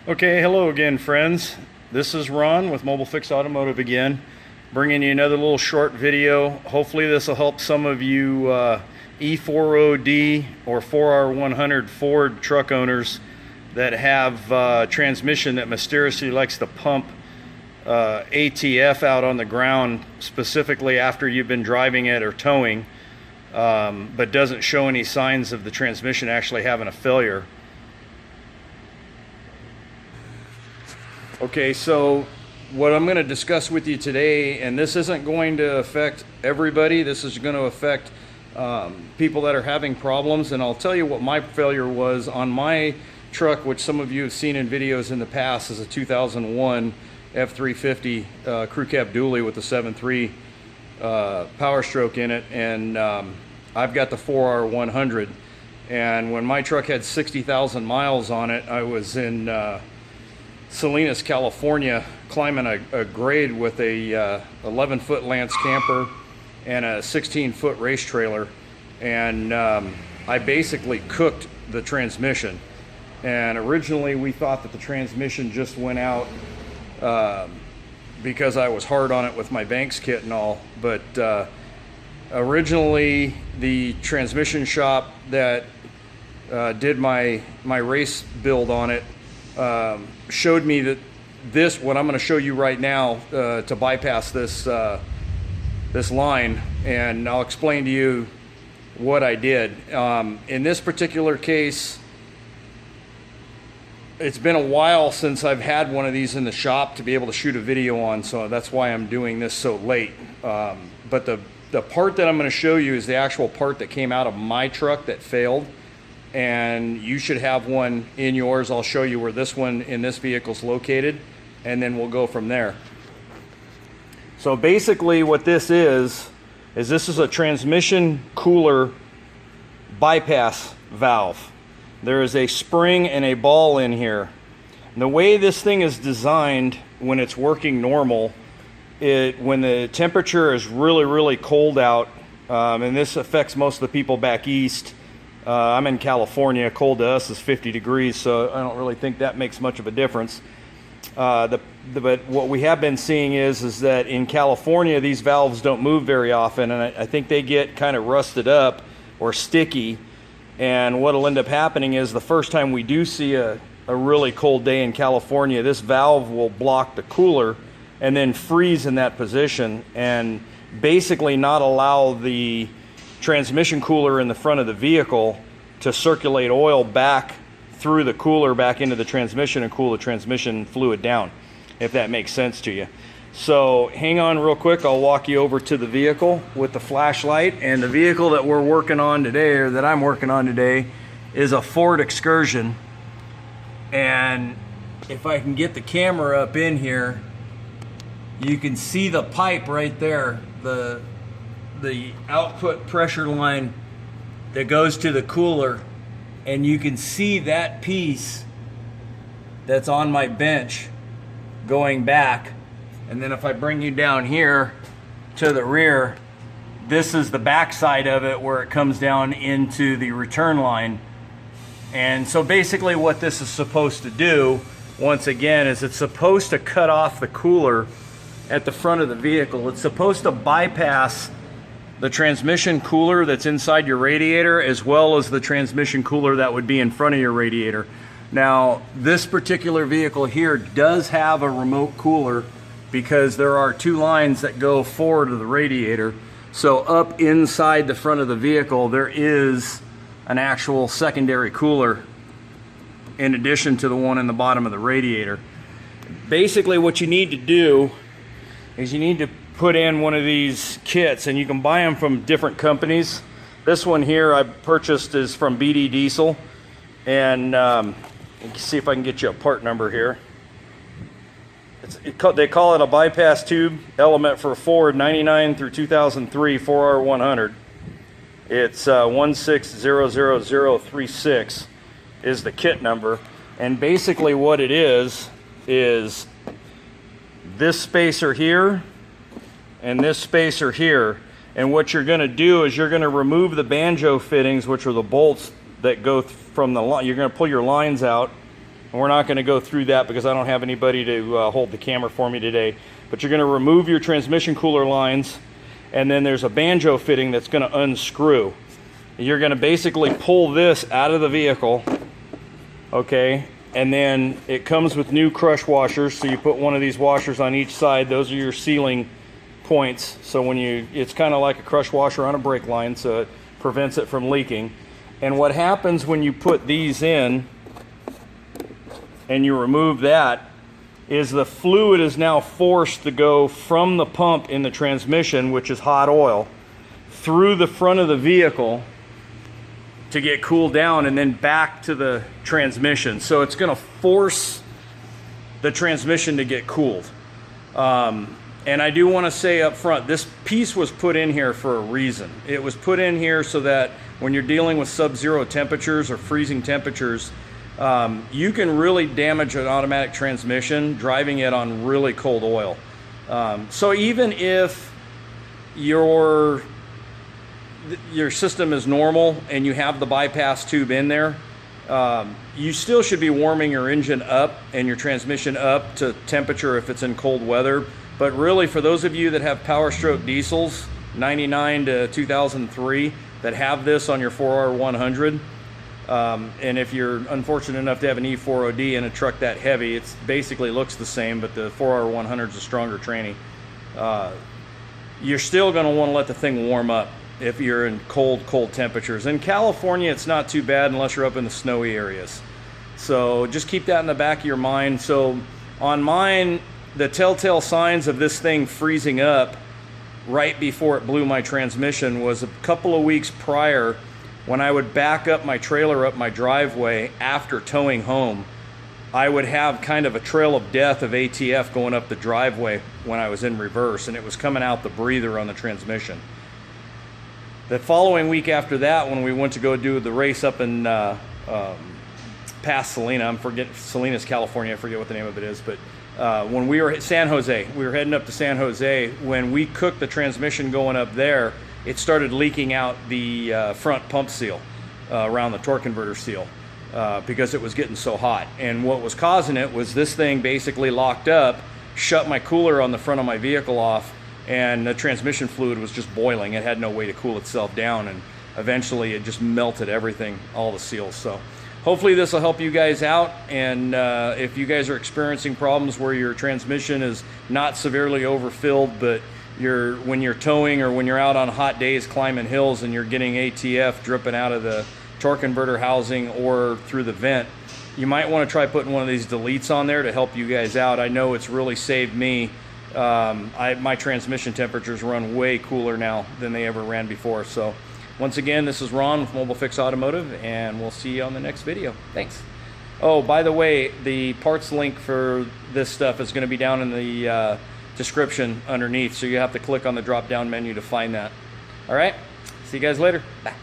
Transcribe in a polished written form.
Okay, hello again, friends. This is Ron with Mobile Fix Automotive again, bringing you another little short video. Hopefully this will help some of you E4OD or 4R100 Ford truck owners that have transmission that mysteriously likes to pump ATF out on the ground, specifically after you've been driving it or towing, but doesn't show any signs of the transmission actually having a failure. Okay, so what I'm going to discuss with you today, and this isn't going to affect everybody, this is going to affect people that are having problems, and I'll tell you what my failure was on my truck, which some of you have seen in videos in the past, is a 2001 F350 crew cab dually with a 7.3 power stroke in it, and I've got the 4R100, and when my truck had 60,000 miles on it, I was in Salinas, California, climbing a grade with a 11-foot Lance camper and a 16-foot race trailer, and I basically cooked the transmission. And originally we thought that the transmission just went out because I was hard on it with my Banks kit and all, but originally the transmission shop that did my race build on it showed me that what I'm going to show you right now to bypass this this line, and I'll explain to you what I did. In this particular case, it's been a while since I've had one of these in the shop to be able to shoot a video on, so that's why I'm doing this so late. But the part that I'm going to show you is the actual part that came out of my truck that failed, and you should have one in yours. I'll show you where this one in this vehicle is located, and then we'll go from there. So basically what this is this is a transmission cooler bypass valve. There is a spring and a ball in here. And the way this thing is designed when it's working normal, when the temperature is really cold out, and this affects most of the people back east. I'm in California. Cold to us is 50 degrees, so I don't really think that makes much of a difference. But what we have been seeing is that in California, these valves don't move very often, and I think they get kind of rusted up or sticky. And what will end up happening is the first time we do see a really cold day in California, this valve will block the cooler and then freeze in that position and basically not allow the transmission cooler in the front of the vehicle to circulate oil back through the cooler back into the transmission and cool the transmission fluid down, if that makes sense to you. So hang on real quick, I'll walk you over to the vehicle with the flashlight. And the vehicle that we're working on today, or that I'm working on today, is a Ford Excursion. And if I can get the camera up in here, you can see the pipe right there, the output pressure line that goes to the cooler, and you can see that piece that's on my bench going back. And then if I bring you down here to the rear, this is the back side of it where it comes down into the return line. And so basically what this is supposed to do, once again, is it's supposed to cut off the cooler at the front of the vehicle. It's supposed to bypass the transmission cooler that's inside your radiator, as well as the transmission cooler that would be in front of your radiator. Now, this particular vehicle here does have a remote cooler because there are two lines that go forward of the radiator. So up inside the front of the vehicle, there is an actual secondary cooler in addition to the one in the bottom of the radiator. Basically what you need to do is you need to put in one of these kits, and you can buy them from different companies. This one here I purchased is from BD Diesel, and let's see if I can get you a part number here. They call it a bypass tube element for Ford 99 through 2003 4R100. It's 1600036 is the kit number, and basically what it is this spacer here and this spacer here. And what you're going to do is you're going to remove the banjo fittings, which are the bolts that go from the line. You're going to pull your lines out And we're not going to go through that because I don't have anybody to hold the camera for me today. But you're going to remove your transmission cooler lines, and then there's a banjo fitting that's going to unscrew. You're going to basically pull this out of the vehicle, okay? And then it comes with new crush washers, so you put one of these washers on each side. Those are your sealing points. So when it's kind of like a crush washer on a brake line, so it prevents it from leaking. And what happens when you put these in and you remove that is the fluid is now forced to go from the pump in the transmission, which is hot oil, through the front of the vehicle to get cooled down and then back to the transmission. So it's going to force the transmission to get cooled. And I do want to say up front, this piece was put in here for a reason. It was put in here so that when you're dealing with sub-zero temperatures or freezing temperatures, you can really damage an automatic transmission driving it on really cold oil. So even if your system is normal and you have the bypass tube in there, you still should be warming your engine up and your transmission up to temperature if it's in cold weather. But really, for those of you that have Power Stroke diesels, 99 to 2003, that have this on your 4R100, and if you're unfortunate enough to have an E4OD in a truck that heavy, it basically looks the same, but the 4R100 is a stronger tranny. You're still going to want to let the thing warm up if you're in cold temperatures. In California, it's not too bad unless you're up in the snowy areas. So just keep that in the back of your mind. So on mine, the telltale signs of this thing freezing up right before it blew my transmission was a couple of weeks prior, when I would back up my trailer up my driveway after towing home. I would have kind of a trail of death of ATF going up the driveway when I was in reverse, and it was coming out the breather on the transmission. The following week after that, when we went to go do the race up in past Salina, Salinas, California, I forget what the name of it is, but when we were at San Jose, we were heading up to San Jose. When we cooked the transmission going up there, it started leaking out the front pump seal around the torque converter seal because it was getting so hot. And what was causing it was this thing basically locked up, shut my cooler on the front of my vehicle off, and the transmission fluid was just boiling. It had no way to cool itself down, and eventually it just melted everything, all the seals. So hopefully this will help you guys out, and if you guys are experiencing problems where your transmission is not severely overfilled, but when you're towing or when you're out on hot days climbing hills and you're getting ATF dripping out of the torque converter housing or through the vent, you might want to try putting one of these deletes on there to help you guys out. I know it's really saved me. My transmission temperatures run way cooler now than they ever ran before. So once again, this is Ron with Mobile Fix Automotive, and we'll see you on the next video. Thanks. Oh, by the way, the parts link for this stuff is going to be down in the description underneath, so you have to click on the drop down menu to find that. All right, see you guys later. Bye.